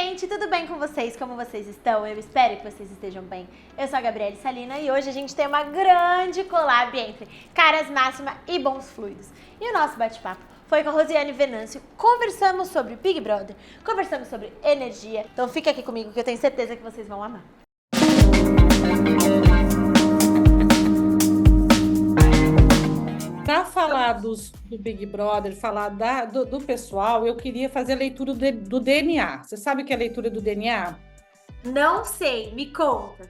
gente, tudo bem com vocês? Como vocês estão? Eu espero que vocês estejam bem. Eu sou a Gabriele Salina e hoje a gente tem uma grande collab entre Caras Máxima e Bons Fluidos. E o nosso bate-papo foi com a Rosiane Venâncio. Conversamos sobre Big Brother, conversamos sobre energia. Então fica aqui comigo que eu tenho certeza que vocês vão amar. Para falar do Big Brother, falar do pessoal, eu queria fazer a leitura do DNA. Você sabe o que é a leitura do DNA? Não sei, me conta.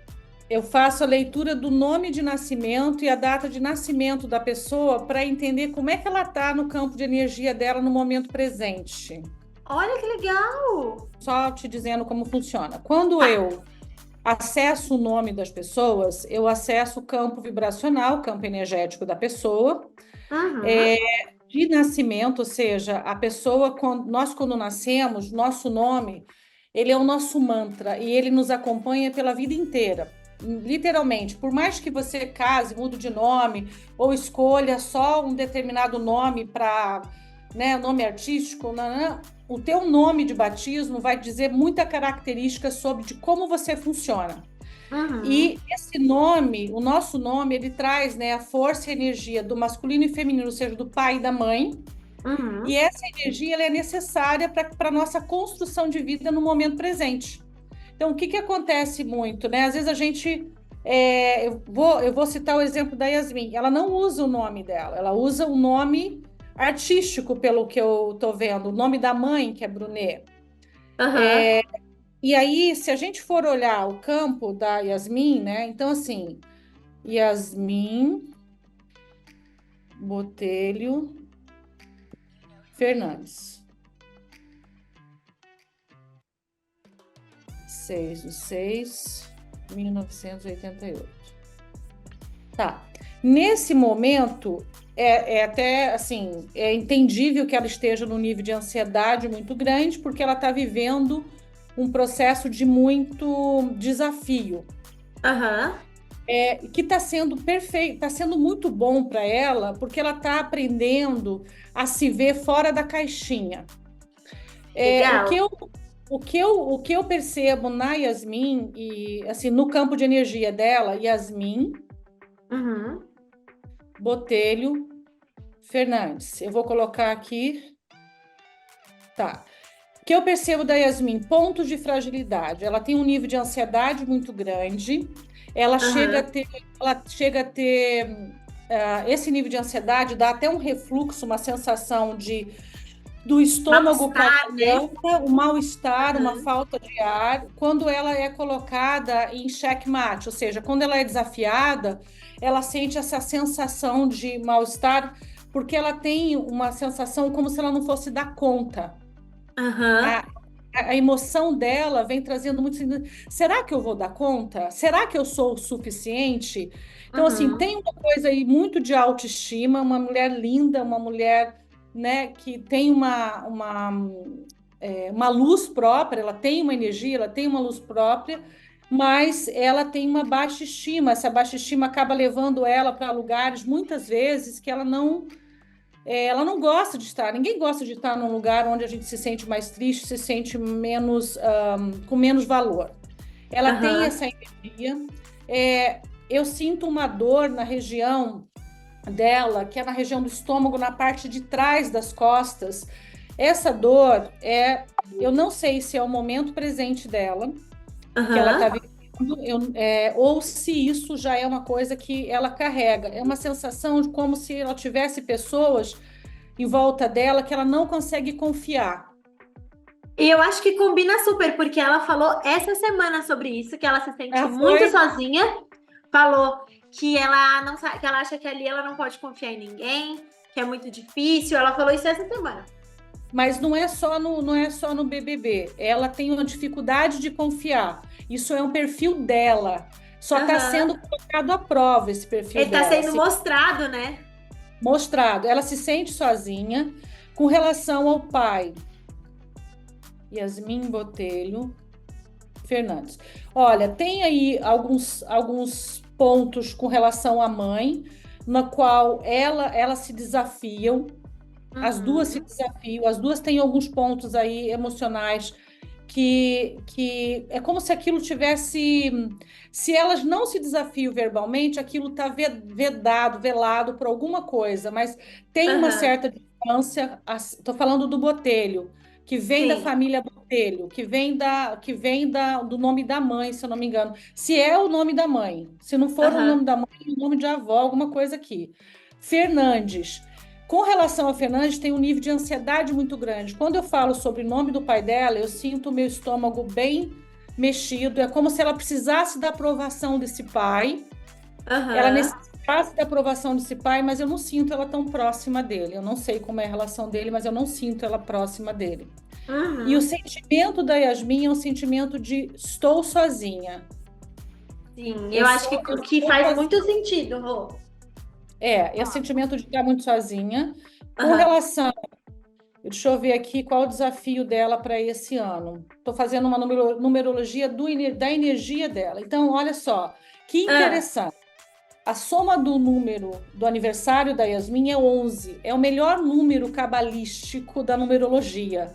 Eu faço a leitura do nome de nascimento e a data de nascimento da pessoa para entender como é que ela está no campo de energia dela no momento presente. Olha que legal! Só te dizendo como funciona. Quando eu acesso o nome das pessoas, eu acesso o campo vibracional, o campo energético da pessoa. De nascimento, ou seja, a pessoa, quando nascemos, nosso nome, ele é o nosso mantra e ele nos acompanha pela vida inteira. Literalmente, por mais que você case, mude de nome ou escolha só um determinado nome para, nome artístico, o teu nome de batismo vai dizer muita característica sobre de como você funciona. E esse nome, o nosso nome, ele traz, a força e a energia do masculino e feminino, ou seja, do pai e da mãe. E essa energia ela é necessária para a nossa construção de vida no momento presente. Então, o que acontece muito? Às vezes a gente... eu vou citar o exemplo da Yasmin. Ela não usa o nome dela, ela usa o nome artístico, pelo que eu estou vendo. O nome da mãe, que é Brunet. E aí, se a gente for olhar o campo da Yasmin, então assim, Yasmin Botelho Fernandes. 6/6/1988. Tá. Nesse momento, até assim, é entendível que ela esteja num nível de ansiedade muito grande, porque ela está vivendo um processo de muito desafio. Que está sendo perfeito, está sendo muito bom para ela, porque ela está aprendendo a se ver fora da caixinha. O que eu percebo na Yasmin, e assim, no campo de energia dela, Yasmin Botelho Fernandes. Eu vou colocar aqui. Tá. O que eu percebo da Yasmin? Pontos de fragilidade. Ela tem um nível de ansiedade muito grande. Ela chega a ter esse nível de ansiedade, dá até um refluxo, uma sensação do estômago para um mal-estar, uma falta de ar, quando ela é colocada em checkmate, ou seja, quando ela é desafiada, ela sente essa sensação de mal-estar, porque ela tem uma sensação como se ela não fosse dar conta. A emoção dela vem trazendo muito. Será que eu vou dar conta? Será que eu sou o suficiente? Então, assim, tem uma coisa aí muito de autoestima, uma mulher linda, uma mulher, que tem uma luz própria, ela tem uma energia, ela tem uma luz própria, mas ela tem uma baixa estima. Essa baixa estima acaba levando ela para lugares, muitas vezes, que ela não gosta de estar. Ninguém gosta de estar num lugar onde a gente se sente mais triste, se sente menos, com menos valor. Ela tem essa energia. Eu sinto uma dor na região dela, que é na região do estômago, na parte de trás das costas. Essa dor eu não sei se é o momento presente dela, que ela está vivendo, ou se isso já é uma coisa que ela carrega. É uma sensação de como se ela tivesse pessoas em volta dela que ela não consegue confiar. E eu acho que combina super, porque ela falou essa semana sobre isso, que ela se sente muito sozinha. Falou que ela não sabe, que ela acha que ali ela não pode confiar em ninguém, que é muito difícil. Ela falou isso essa semana. Mas não é só no BBB. Ela tem uma dificuldade de confiar. Isso é um perfil dela. Só está sendo colocado à prova esse perfil dela. Ele está sendo mostrado, né? Mostrado. Ela se sente sozinha com relação ao pai. Yasmin Botelho Fernandes. Olha, tem aí alguns pontos com relação à mãe, na qual ela se desafiam. As duas se desafiam, as duas têm alguns pontos aí emocionais que é como se aquilo tivesse... Se elas não se desafiam verbalmente, aquilo está vedado, velado por alguma coisa, mas tem uma Aham. certa distância. Estou falando do Botelho, que vem da Sim. família Botelho, do nome da mãe, se eu não me engano. Se é o nome da mãe, se não for o nome Aham. da mãe, é o nome de avó, alguma coisa aqui. Fernandes. Com relação a Fernandes, tem um nível de ansiedade muito grande. Quando eu falo sobre o nome do pai dela, eu sinto o meu estômago bem mexido. É como se ela precisasse da aprovação desse pai. Ela Aham. necessitasse da aprovação desse pai, mas eu não sinto ela tão próxima dele. Eu não sei como é a relação dele, mas eu não sinto ela próxima dele. E o Uhum. sentimento da Yasmin é um sentimento de estou sozinha. Sim, Eu eu acho sou, eu que estou faz muito sozinha. sentido, Rô. É o sentimento de estar muito sozinha. Com Aham. relação... Deixa eu ver aqui qual o desafio dela para esse ano. Estou fazendo uma numerologia da energia dela. Então, olha só, que Ah, interessante. A soma do número do aniversário da Yasmin é 11. É o melhor número cabalístico da numerologia.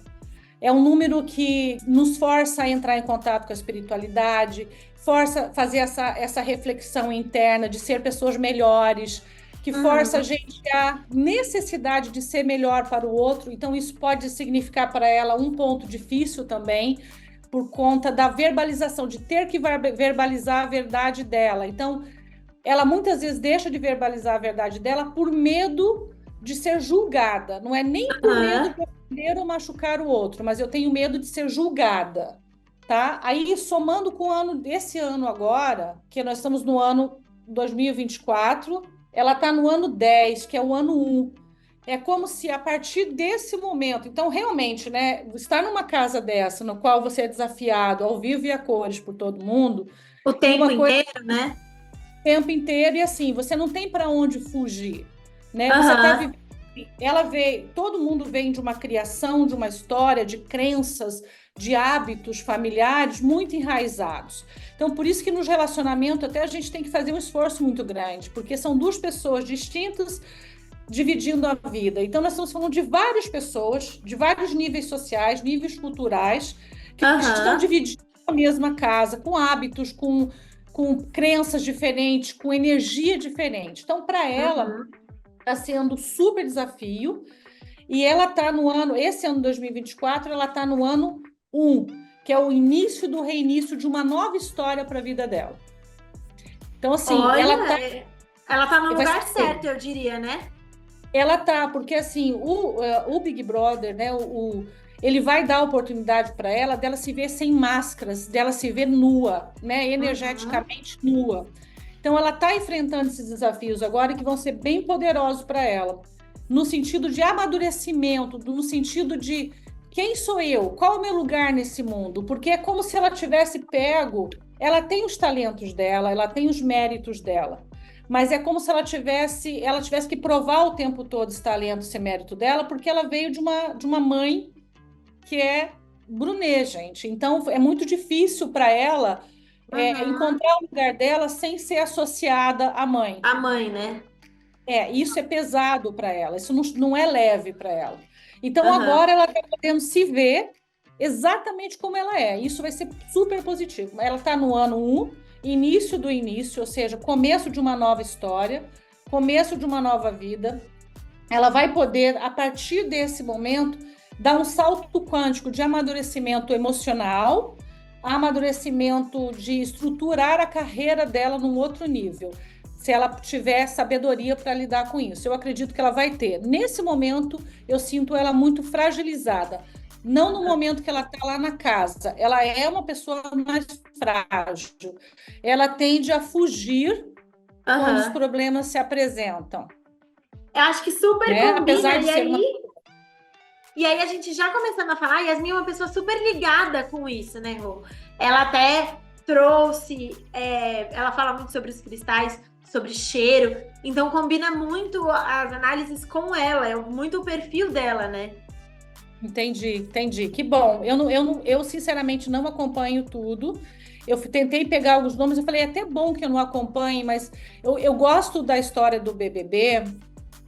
É um número que nos força a entrar em contato com a espiritualidade, força a fazer essa reflexão interna de ser pessoas melhores, que força a uhum. gente a necessidade de ser melhor para o outro. Então, isso pode significar para ela um ponto difícil também, por conta da verbalização, de ter que verbalizar a verdade dela. Então, ela muitas vezes deixa de verbalizar a verdade dela por medo de ser julgada. Não é nem por medo Aham. de ofender ou machucar o outro, mas eu tenho medo de ser julgada, tá? Aí, somando com o ano desse ano agora, que nós estamos no ano 2024, ela está no ano 10, que é o ano 1. É como se a partir desse momento, então realmente, né, estar numa casa dessa, no qual você é desafiado ao vivo e a cores por todo mundo, O e tempo uma coisa inteiro, né? tempo inteiro e assim, você não tem para onde fugir, né? Você está Aham. vivendo, ela veio, todo mundo vem de uma criação, de uma história, de crenças, de hábitos familiares muito enraizados. Então, por isso que nos relacionamentos até a gente tem que fazer um esforço muito grande, porque são duas pessoas distintas dividindo a vida. Então, nós estamos falando de várias pessoas, de vários níveis sociais, níveis culturais, que estão Aham. dividindo a mesma casa, com hábitos, com crenças diferentes, com energia diferente. Então, para ela, Uhum. está sendo um super desafio. E ela está no ano, esse ano 2024, ela está no ano 1, que é o início do reinício de uma nova história para a vida dela. Então, assim, Olha, ela tá no vai lugar ser certo, eu diria, né? ela tá, porque assim, o Big Brother, né, ele vai dar a oportunidade para ela dela se ver sem máscaras, dela se ver nua, né, Uhum. energeticamente nua. Então ela está enfrentando esses desafios agora que vão ser bem poderosos para ela, no sentido de amadurecimento, no sentido de quem sou eu, qual é o meu lugar nesse mundo, porque é como se ela tivesse pego, ela tem os talentos dela, ela tem os méritos dela, mas é como se ela tivesse que provar o tempo todo esse talento, esse mérito dela, porque ela veio de uma mãe que é Brunet, gente. Então é muito difícil para ela Uhum. encontrar o lugar dela sem ser associada à mãe. A mãe, né? Isso é pesado para ela, isso não é leve para ela. Então Aham. agora ela está podendo se ver exatamente como ela é. Isso vai ser super positivo. Ela está no ano 1, início do início, ou seja, começo de uma nova história, começo de uma nova vida. Ela vai poder, a partir desse momento, dar um salto quântico de amadurecimento emocional, amadurecimento de estruturar a carreira dela num outro nível. Se ela tiver sabedoria para lidar com isso, eu acredito que ela vai ter. Nesse momento, eu sinto ela muito fragilizada. Não no momento que ela está lá na casa. Ela é uma pessoa mais frágil. Ela tende a fugir quando os Aham. problemas se apresentam, Eu acho que super né? Apesar combina. de ser uma... E aí a gente já começando a falar, Yasmin é uma pessoa super ligada com isso, né, Rô? Ela até trouxe, ela fala muito sobre os cristais, sobre cheiro, então combina muito as análises com ela, é muito o perfil dela, né? Entendi, entendi. Que bom. Eu sinceramente não acompanho tudo. Eu tentei pegar alguns nomes, eu falei, é até bom que eu não acompanhe, mas eu gosto da história do BBB,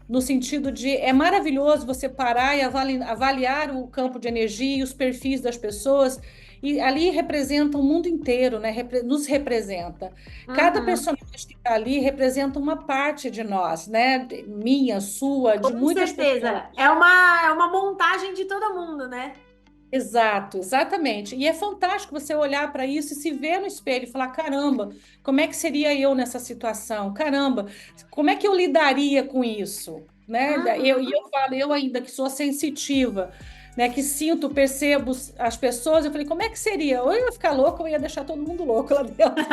no sentido de é maravilhoso você parar e avaliar o campo de energia e os perfis das pessoas E ali representa o mundo inteiro, né? Nos representa. Cada personagem que está ali representa uma parte de nós, né? Minha, sua, de Com muitas pessoas. certeza. É uma montagem de todo mundo, né? Exato, exatamente. E é fantástico você olhar para isso e se ver no espelho e falar: caramba, como é que seria eu nessa situação? Caramba, como é que eu lidaria com isso? Né? Eu falo, eu ainda que sou sensitiva, né, que sinto, percebo as pessoas, eu falei: como é que seria? Ou eu ia ficar louca ou eu ia deixar todo mundo louco lá dentro.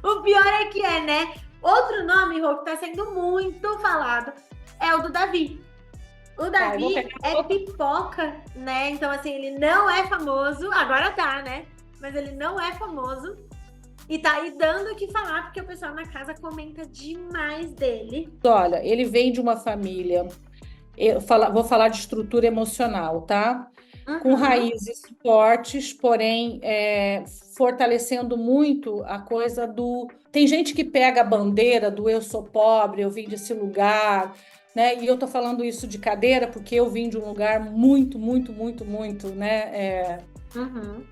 O pior é que é, né? Outro nome, Rô, que tá sendo muito falado é o do Davi. O Tá, eu vou Davi pegar é pipoca, né? Então, assim, ele não é famoso, agora tá, né? Mas ele não é famoso. E tá aí dando o que falar, porque o pessoal na casa comenta demais dele. Olha, ele vem de uma família, vou falar de estrutura emocional, tá? Com Uhum. raízes fortes, porém fortalecendo muito a coisa do. Tem gente que pega a bandeira do eu sou pobre, eu vim desse lugar, né? E eu tô falando isso de cadeira porque eu vim de um lugar muito, muito, muito, muito, né? Uhum.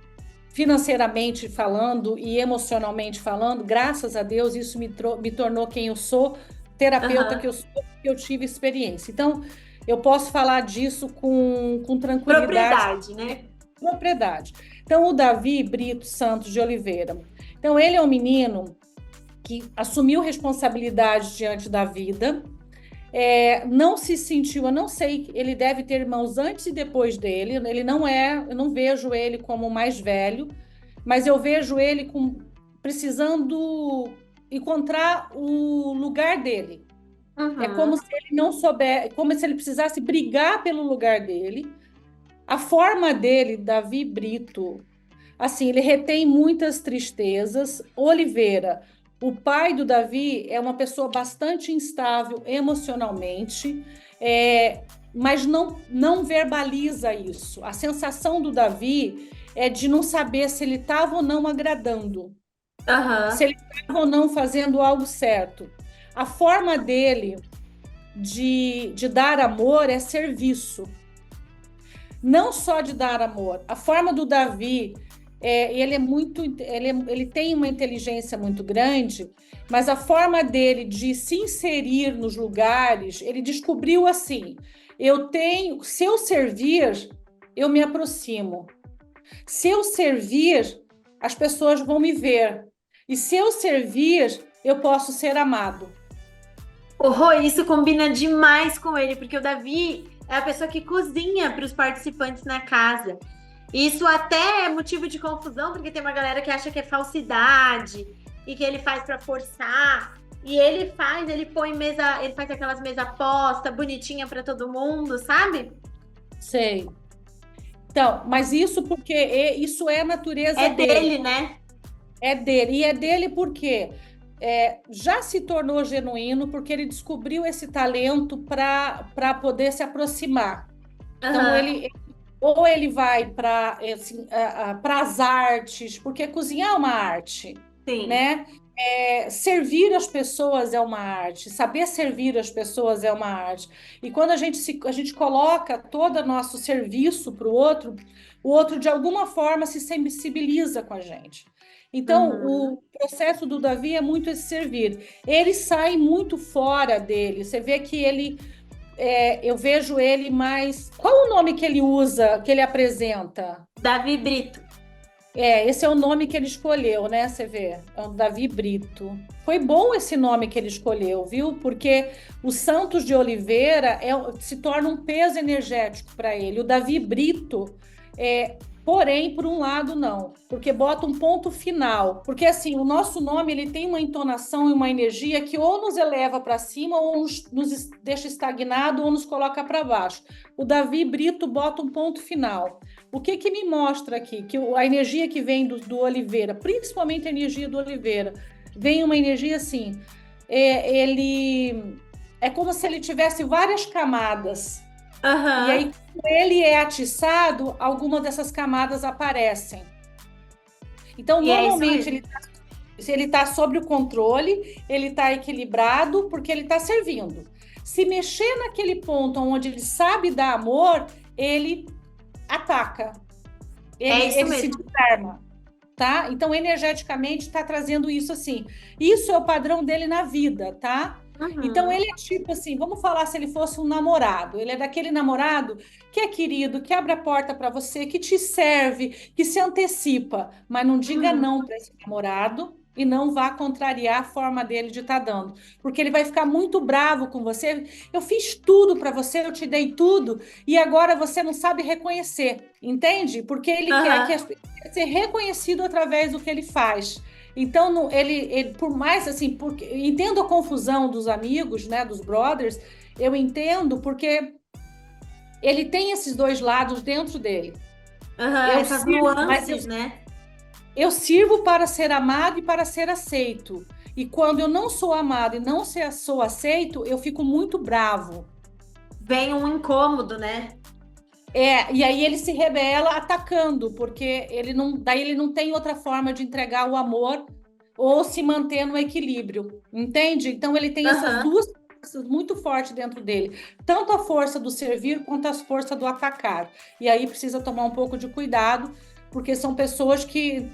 Financeiramente falando e emocionalmente falando, graças a Deus, isso me tornou quem eu sou, terapeuta que Aham. eu sou, que eu tive experiência. Então, eu posso falar disso com tranquilidade, Propriedade, né? propriedade. Então, o Davi Brito Santos de Oliveira. Então, ele é um menino que assumiu responsabilidade diante da vida, não se sentiu, eu não sei, ele deve ter irmãos antes e depois dele, ele não é, eu não vejo ele como o mais velho, mas eu vejo ele precisando encontrar o lugar dele. É como Uhum. se ele não souber, como se ele precisasse brigar pelo lugar dele. A forma dele, Davi Brito, assim, ele retém muitas tristezas. Oliveira, o pai do Davi, é uma pessoa bastante instável emocionalmente, mas não verbaliza isso. A sensação do Davi é de não saber se ele estava ou não agradando, se Aham. ele estava ou não fazendo algo certo. A forma dele de dar amor é serviço, não só de dar amor. A forma do Davi, ele é muito, ele tem uma inteligência muito grande, mas a forma dele de se inserir nos lugares, ele descobriu assim: se eu servir, eu me aproximo. Se eu servir, as pessoas vão me ver. E se eu servir, eu posso ser amado. O Rô, isso combina demais com ele, porque o Davi é a pessoa que cozinha para os participantes na casa. Isso até é motivo de confusão, porque tem uma galera que acha que é falsidade e que ele faz para forçar. E ele põe mesa, ele faz aquelas mesa posta, bonitinha para todo mundo, sabe? Sei. Então, mas isso porque isso é a natureza É dele. dele, né? É dele. E é dele porque já se tornou genuíno, porque ele descobriu esse talento para poder se aproximar. Então, Aham. ou ele vai para assim, para as artes, porque cozinhar é uma arte, Sim. né? Servir as pessoas é uma arte, saber servir as pessoas é uma arte. E quando a gente coloca todo o nosso serviço para o outro de alguma forma se sensibiliza com a gente. Então, Uhum. o processo do Davi é muito esse servir. Ele sai muito fora dele. Você vê que eu vejo ele mais. Qual o nome que ele usa, que ele apresenta? Davi Brito. Esse é o nome que ele escolheu, né? Você vê, é o Davi Brito. Foi bom esse nome que ele escolheu, viu? Porque o Santos de Oliveira se torna um peso energético para ele. O Davi Brito, porém, por um lado, não, porque bota um ponto final. Porque assim, o nosso nome ele tem uma entonação e uma energia que ou nos eleva para cima, ou nos deixa estagnado, ou nos coloca para baixo. O Davi Brito bota um ponto final. O que me mostra aqui? Que a energia que vem do Oliveira, principalmente a energia do Oliveira, vem uma energia assim, ele é como se ele tivesse várias camadas. E Aham. aí, quando ele é atiçado, algumas dessas camadas aparecem. Então, E é isso normalmente, mesmo. ele está sob o controle, ele está equilibrado, porque ele está servindo. Se mexer naquele ponto onde ele sabe dar amor, ele ataca. É isso ele se mesmo. desarma, tá? Então, energeticamente, está trazendo isso assim. Isso é o padrão dele na vida, tá? Então, Uhum. ele é tipo assim, vamos falar se ele fosse um namorado. Ele é daquele namorado que é querido, que abre a porta para você, que te serve, que se antecipa, mas não diga Uhum. não para esse namorado e não vá contrariar a forma dele de estar dando, porque ele vai ficar muito bravo com você. Eu fiz tudo para você, eu te dei tudo e agora você não sabe reconhecer, entende? Porque ele quer que Aham. as ser reconhecido através do que ele faz. Então, ele por mais assim, porque entendo a confusão dos amigos, né, dos brothers, eu entendo porque ele tem esses dois lados dentro dele. Aham. Eu Essas sirvo, mas nuances, né? eu sirvo para ser amado e para ser aceito. E quando eu não sou amado e não sou aceito, eu fico muito bravo. Vem um incômodo, né? E aí ele se rebela atacando, porque daí ele não tem outra forma de entregar o amor ou se manter no equilíbrio, entende? Então ele tem essas Aham. duas forças muito fortes dentro dele, tanto a força do servir quanto a força do atacar. E aí precisa tomar um pouco de cuidado, porque são pessoas que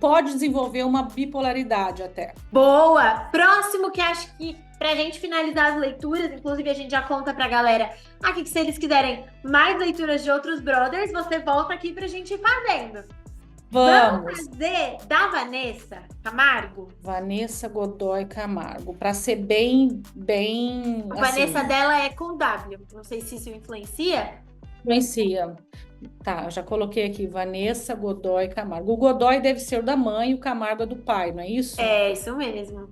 podem desenvolver uma bipolaridade até. Boa! Próximo que acho que pra gente finalizar as leituras, inclusive a gente já conta pra galera aqui que se eles quiserem mais leituras de outros brothers, você volta aqui pra gente ir fazendo. Vamos Vamos, fazer da Vanessa Camargo? Vanessa Godoy Camargo, para ser bem, bem, A Vanessa assim, dela é com W. Não sei se isso influencia. influencia. Tá, eu já coloquei aqui, Vanessa Godoy Camargo. O Godoy deve ser o da mãe e o Camargo é do pai, não é isso? É isso mesmo.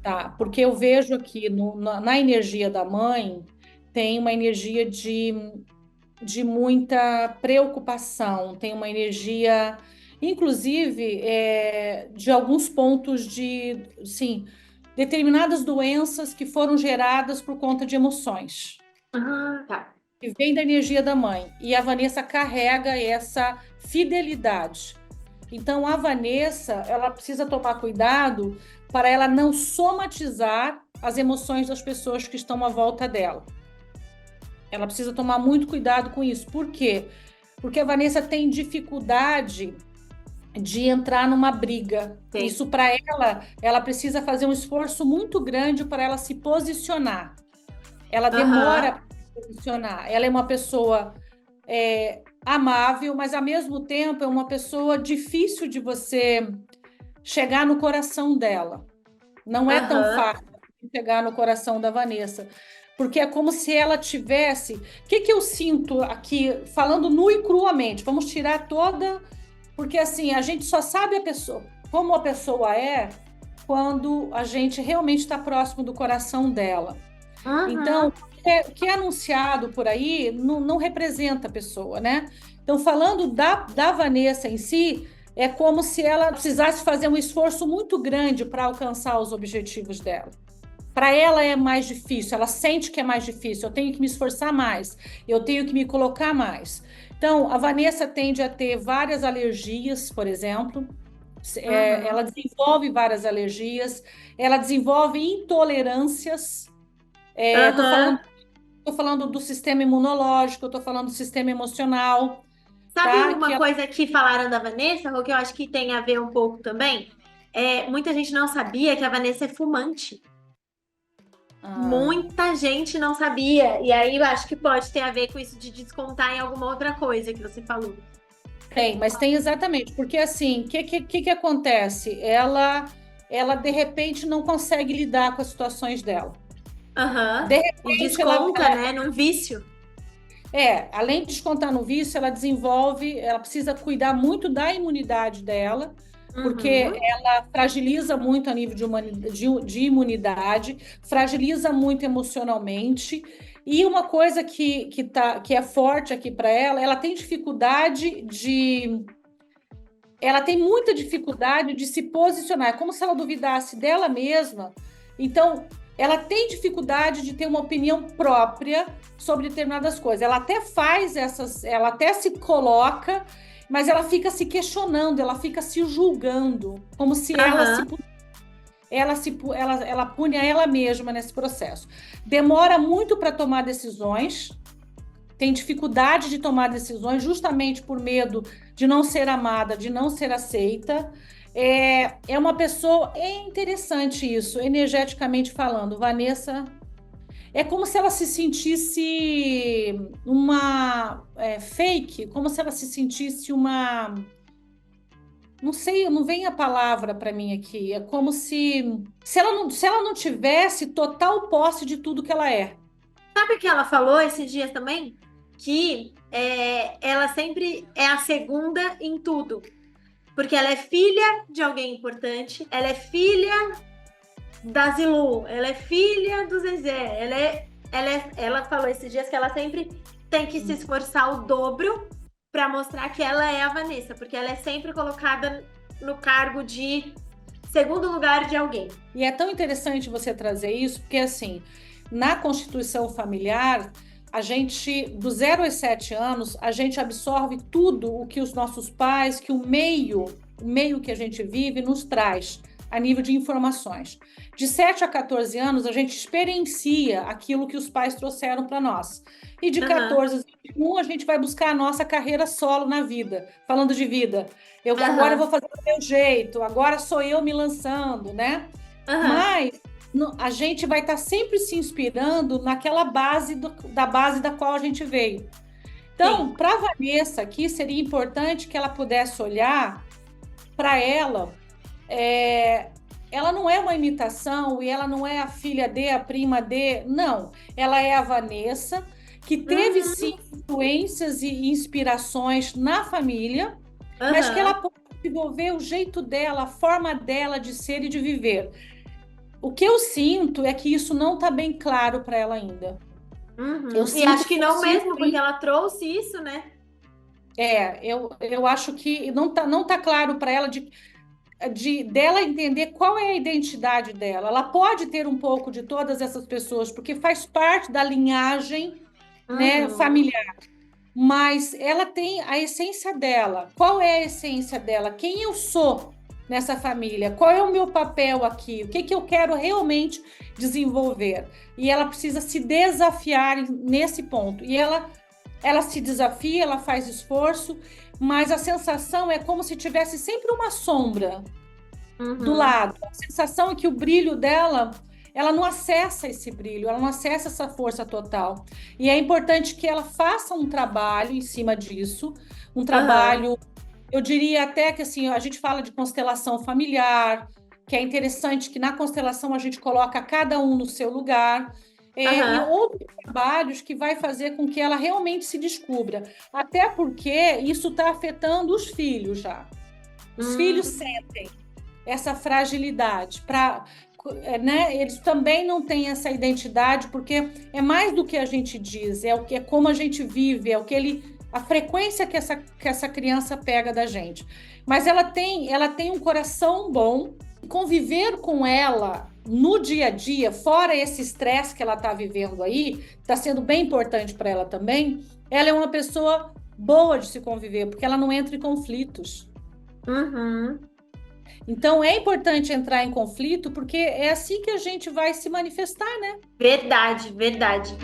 Tá, porque eu vejo aqui na energia da mãe, tem uma energia de muita preocupação, tem uma energia, inclusive, de alguns pontos de, sim, determinadas doenças que foram geradas por conta de emoções. Ah, tá. Que vem da energia da mãe. E a Vanessa carrega essa fidelidade. Então, a Vanessa, ela precisa tomar cuidado para ela não somatizar as emoções das pessoas que estão à volta dela. Ela precisa tomar muito cuidado com isso. Por quê? Porque a Vanessa tem dificuldade de entrar numa briga. Tem. Isso para ela precisa fazer um esforço muito grande para ela se posicionar. Ela demora Aham. para se posicionar. Ela é uma pessoa amável, mas ao mesmo tempo é uma pessoa difícil de você chegar no coração dela. Não é tão Aham. fácil chegar no coração da Vanessa, porque é como se ela tivesse. O que eu sinto aqui, falando nu e cruamente? Vamos tirar toda. Porque assim, a gente só sabe a pessoa, como a pessoa é, quando a gente realmente está próximo do coração dela. Então, Uhum. o que é anunciado por aí não representa a pessoa, né? Então, falando da Vanessa em si, é como se ela precisasse fazer um esforço muito grande para alcançar os objetivos dela. Para ela é mais difícil, ela sente que é mais difícil, eu tenho que me esforçar mais, eu tenho que me colocar mais. Então, a Vanessa tende a ter várias alergias, por exemplo, ela Uhum. desenvolve várias alergias, ela desenvolve intolerâncias. Estou falando Aham. Estou falando do sistema imunológico, estou falando do sistema emocional, Sabe tá? Que uma coisa que falaram da Vanessa, ou que eu acho que tem a ver um pouco também? Muita gente não sabia que a Vanessa é fumante. ah, Muita gente não sabia. E aí eu acho que pode ter a ver com isso de descontar em alguma outra coisa que você falou. mas tem exatamente, porque assim, o que acontece? Ela de repente não consegue lidar com as situações dela. De Aham. E repente, desconta, né, num vício. além de descontar no vício, ela precisa cuidar muito da imunidade dela, porque Uhum. ela fragiliza muito a nível de imunidade, fragiliza muito emocionalmente. E uma coisa que é forte aqui para ela tem dificuldade de. Ela tem muita dificuldade de se posicionar, é como se ela duvidasse dela mesma. Então, ela tem dificuldade de ter uma opinião própria sobre determinadas coisas. Ela até faz ela até se coloca, mas ela fica se questionando, ela fica se julgando, como se Aham. ela pune a ela mesma nesse processo. Demora muito para tomar decisões, tem dificuldade de tomar decisões justamente por medo de não ser amada, de não ser aceita. É uma pessoa, é interessante isso, energeticamente falando, Vanessa. É como se ela se sentisse uma fake, como se ela se sentisse uma. Não sei, não vem a palavra para mim aqui. É como se ela não tivesse total posse de tudo que ela é. Sabe o que ela falou esses dias também? Que ela sempre é a segunda em tudo. Porque ela é filha de alguém importante, ela é filha da Zilu, ela é filha do Zezé, ela falou esses dias que ela sempre tem que se esforçar o dobro para mostrar que ela é a Vanessa, porque ela é sempre colocada no cargo de segundo lugar de alguém. E é tão interessante você trazer isso, porque assim, na constituição familiar, a gente, do 0 aos 7 anos, a gente absorve tudo o que os nossos pais, que o meio que a gente vive nos traz a nível de informações. De 7 a 14 anos, a gente experiencia aquilo que os pais trouxeram para nós. E de 14 a 21, a gente vai buscar a nossa carreira solo na vida, falando de vida. Agora eu vou fazer do meu jeito, agora sou eu me lançando, né? Mas a gente vai estar sempre se inspirando naquela base da qual a gente veio. Então, para a Vanessa aqui, seria importante que ela pudesse olhar para ela. Ela não é uma imitação e ela não é a filha de, a prima de, não. Ela é a Vanessa, que teve sim influências e inspirações na família, mas que ela pode desenvolver o jeito dela, a forma dela de ser e de viver. O que eu sinto é que isso não está bem claro para ela ainda. E acho que não mesmo, porque ela trouxe isso, né? Eu acho que não tá claro para ela dela entender qual é a identidade dela. Ela pode ter um pouco de todas essas pessoas, porque faz parte da linhagem, né, familiar. Mas ela tem a essência dela. Qual é a essência dela? Quem eu sou nessa família? Qual é o meu papel aqui? O que eu quero realmente desenvolver? E ela precisa se desafiar nesse ponto. E ela se desafia, ela faz esforço, mas a sensação é como se tivesse sempre uma sombra do lado. A sensação é que o brilho dela, ela não acessa esse brilho, ela não acessa essa força total. E é importante que ela faça um trabalho em cima disso, um trabalho, eu diria até que assim, a gente fala de constelação familiar, que é interessante que na constelação a gente coloca cada um no seu lugar, e outros trabalhos que vai fazer com que ela realmente se descubra. Até porque isso está afetando os filhos já. Os filhos sentem essa fragilidade. Né? Eles também não têm essa identidade, porque é mais do que a gente diz, é como a gente vive, a frequência que essa criança pega da gente. Mas ela tem um coração bom, conviver com ela no dia a dia, fora esse estresse que ela está vivendo aí, está sendo bem importante para ela também. Ela é uma pessoa boa de se conviver, porque ela não entra em conflitos. Então é importante entrar em conflito, porque é assim que a gente vai se manifestar, né? Verdade, verdade.